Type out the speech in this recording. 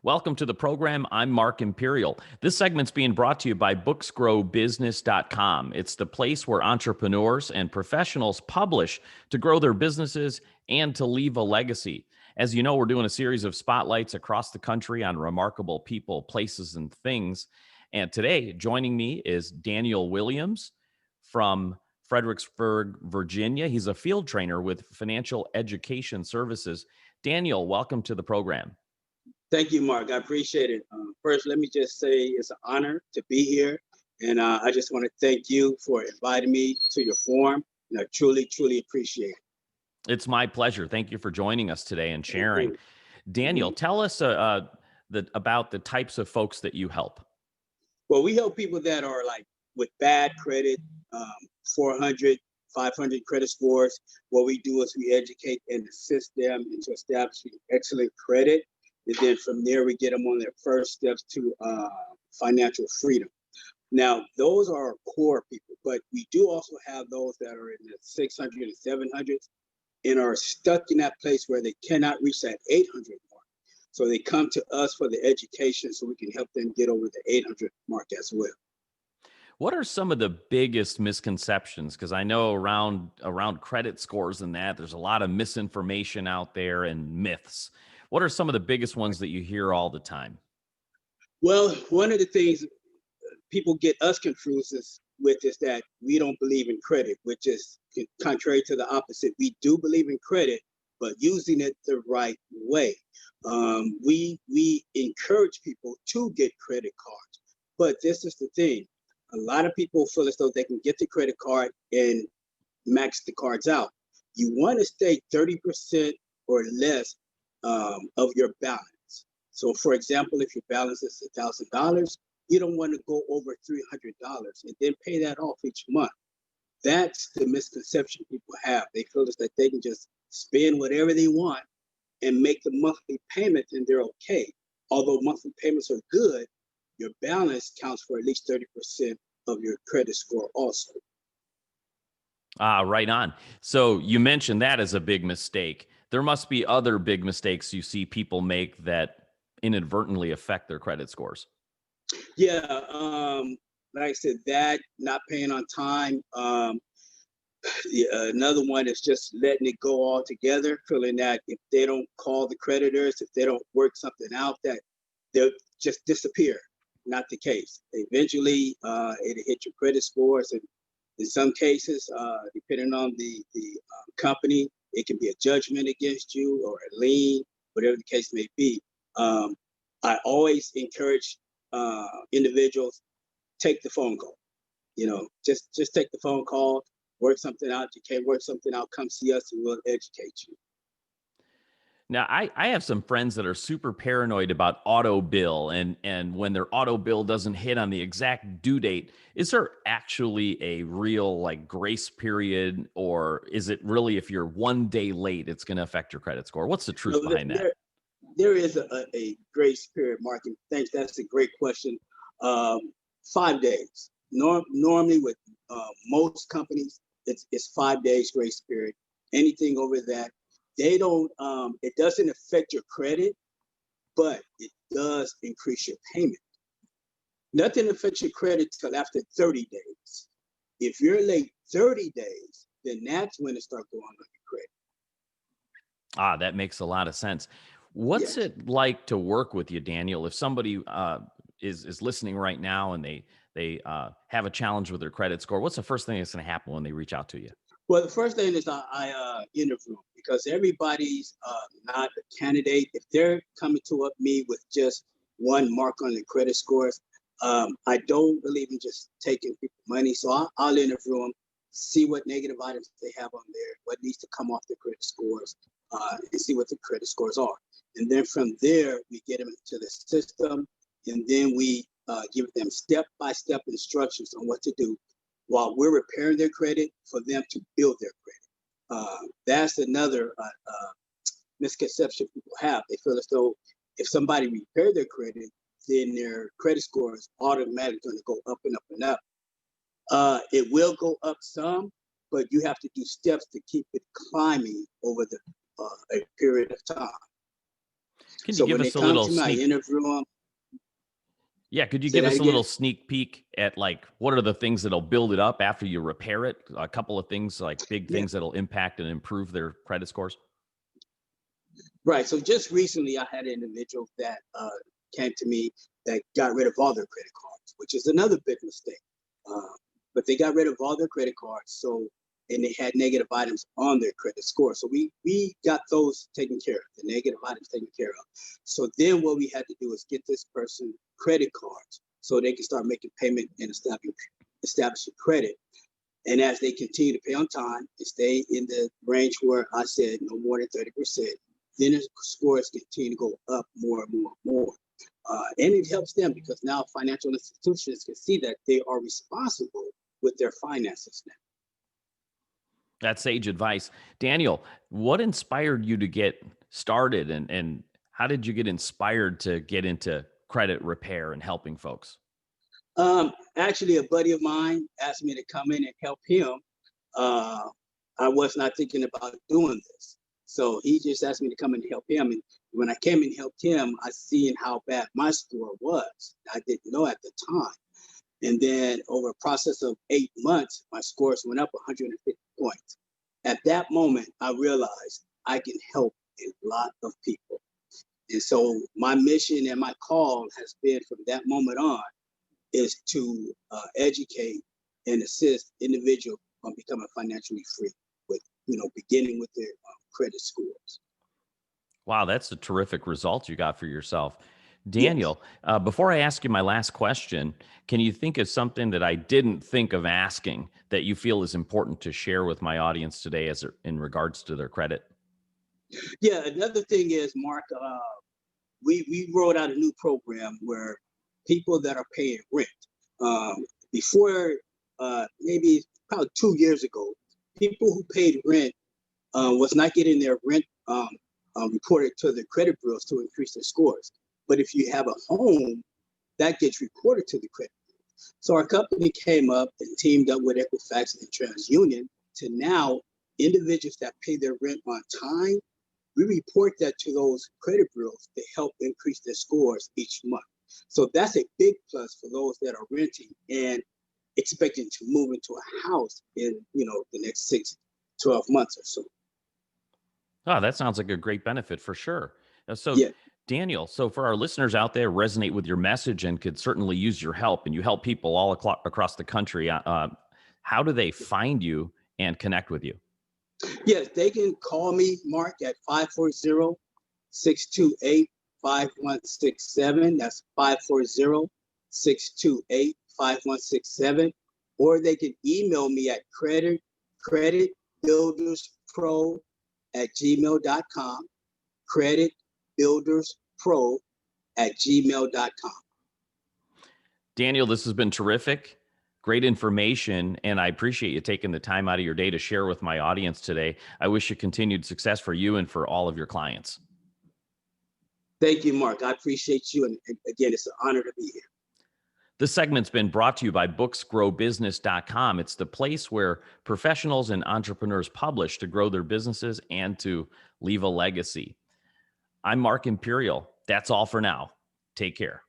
Welcome to the program. I'm Mark Imperial. This segment's being brought to you by booksgrowbusiness.com. It's the place where entrepreneurs and professionals publish to grow their businesses and to leave a legacy. As you know, we're doing a series of spotlights across the country on remarkable people, places, and things. And today, joining me is Daniel Willams from Fredericksburg, Virginia. He's a field trainer with Financial Education Services. Daniel, welcome to the program. Thank you, Mark. I appreciate it. First, let me just say it's an honor to be here. And I just want to thank you for inviting me to your forum. And I truly, truly appreciate it. It's my pleasure. Thank you for joining us today and sharing. Daniel, tell us about the types of folks that you help. Well, we help people that are like with bad credit, 400, 500 credit scores. What we do is we educate and assist them into establishing excellent credit. And then from there, we get them on their first steps to financial freedom. Now, those are our core people, but we do also have those that are in the 600 and 700s and are stuck in that place where they cannot reach that 800 mark. So they come to us for the education so we can help them get over the 800 mark as well. What are some of the biggest misconceptions? Because I know around credit scores and that, there's a lot of misinformation out there and myths. What are some of the biggest ones that you hear all the time? Well, one of the things people get us confused with is that we don't believe in credit, which is contrary to the opposite. We do believe in credit, but using it the right way. We encourage people to get credit cards, but this is the thing. A lot of people feel as though they can get the credit card and max the cards out. You want to stay 30% or less of your balance. So for example, if your balance is $1,000, you don't want to go over $300 and then pay that off each month. That's the misconception people have. They feel as that they can just spend whatever they want and make the monthly payment and they're okay. Although monthly payments are good, your balance counts for at least 30% of your credit score also. Right on. So you mentioned that as a big mistake. There must be other big mistakes you see people make that inadvertently affect their credit scores. Yeah, like I said, that not paying on time. Another one is just letting it go altogether, feeling that if they don't call the creditors, if they don't work something out, that they'll just disappear. Not the case. Eventually, it'll hit your credit scores, and in some cases, depending on the company, it can be a judgment against you or a lien, whatever the case may be. I always encourage individuals, take the phone call. You know, just take the phone call, work something out. You can't work something out, come see us and we'll educate you. Now, I have some friends that are super paranoid about auto bill, and when their auto bill doesn't hit on the exact due date, is there actually a real like grace period, or is it really if you're 1 day late, it's going to affect your credit score? What's the truth behind that? There is a grace period, Mark, and thanks. That's a great question. 5 days. Normally with most companies, it's 5 days grace period. Anything over that, they don't, it doesn't affect your credit, but it does increase your payment. Nothing affects your credit till after 30 days. If you're late 30 days, then that's when it starts going on your credit. That makes a lot of sense. What's it like to work with you, Daniel? If somebody is listening right now and they have a challenge with their credit score, what's the first thing that's going to happen when they reach out to you? Well, the first thing is I interview them because everybody's not a candidate. If they're coming to me with just one mark on their credit scores, I don't believe in just taking people's money. So I'll interview them, see what negative items they have on there, what needs to come off their credit scores, and see what the credit scores are. And then from there, we get them into the system, and then we give them step-by-step instructions on what to do while we're repairing their credit for them to build their credit. That's another misconception people have. They feel as though if somebody repaired their credit, then their credit score is automatically going to go up and up and up. It will go up some, but you have to do steps to keep it climbing over a period of time. Can you So give when they us a come little to me, I sneak? interview them. Yeah, could you Say give that us a again. little sneak peek at like what are the things that'll build it up after you repair it? A couple of things like big Yeah, things that'll impact and improve their credit scores. right. So just recently, I had an individual that came to me that got rid of all their credit cards, which is another big mistake. Uh, but they got rid of all their credit cards, so and they had negative items on their credit score. So we got those taken care of, the negative items taken care of. So then what we had to do is get this person credit cards so they can start making payment and establishing credit. And as they continue to pay on time and stay in the range where I said no more than 30%, then the scores continue to go up more and more and more. And it helps them because now financial institutions can see that they are responsible with their finances now. That's sage advice. Daniel, what inspired you to get started and how did you get inspired to get into credit repair and helping folks? Actually, a buddy of mine asked me to come in and help him. Uh, I was not thinking about doing this. So he just asked me to come and help him. And when I came and helped him, I seen how bad my score was. I didn't know at the time. And then over a process of 8 months, my scores went up 150 points. At that moment, I realized I can help a lot of people. And so my mission and my call has been from that moment on is to educate and assist individuals on becoming financially free with, beginning with their credit scores. Wow, that's a terrific result you got for yourself. Yes. Daniel, before I ask you my last question, can you think of something that I didn't think of asking that you feel is important to share with my audience today in regards to their credit? Yeah. Another thing is, Mark, we rolled out a new program where people that are paying rent, before maybe probably 2 years ago, people who paid rent was not getting their rent reported to the credit bureaus to increase their scores. But if you have a home, that gets reported to the credit bureau. So our company came up and teamed up with Equifax and TransUnion to now individuals that pay their rent on time, we report that to those credit bureaus to help increase their scores each month. So that's a big plus for those that are renting and expecting to move into a house in the next 6 to 12 months or so. Oh, that sounds like a great benefit for sure. So, Yeah. Daniel, so for our listeners out there, resonate with your message and could certainly use your help, and you help people all across the country. How do they find you and connect with you? Yes, they can call me, Mark, at 540-628-5167. That's 540-628-5167. Or they can email me at creditbuilderspro@gmail.com. Creditbuilderspro@gmail.com. Daniel, this has been terrific. Great information, and I appreciate you taking the time out of your day to share with my audience today. I wish you continued success for you and for all of your clients. Thank you, Mark. I appreciate you. And again, it's an honor to be here. This segment's been brought to you by booksgrowbusiness.com. It's the place where professionals and entrepreneurs publish to grow their businesses and to leave a legacy. I'm Mark Imperial. That's all for now. Take care.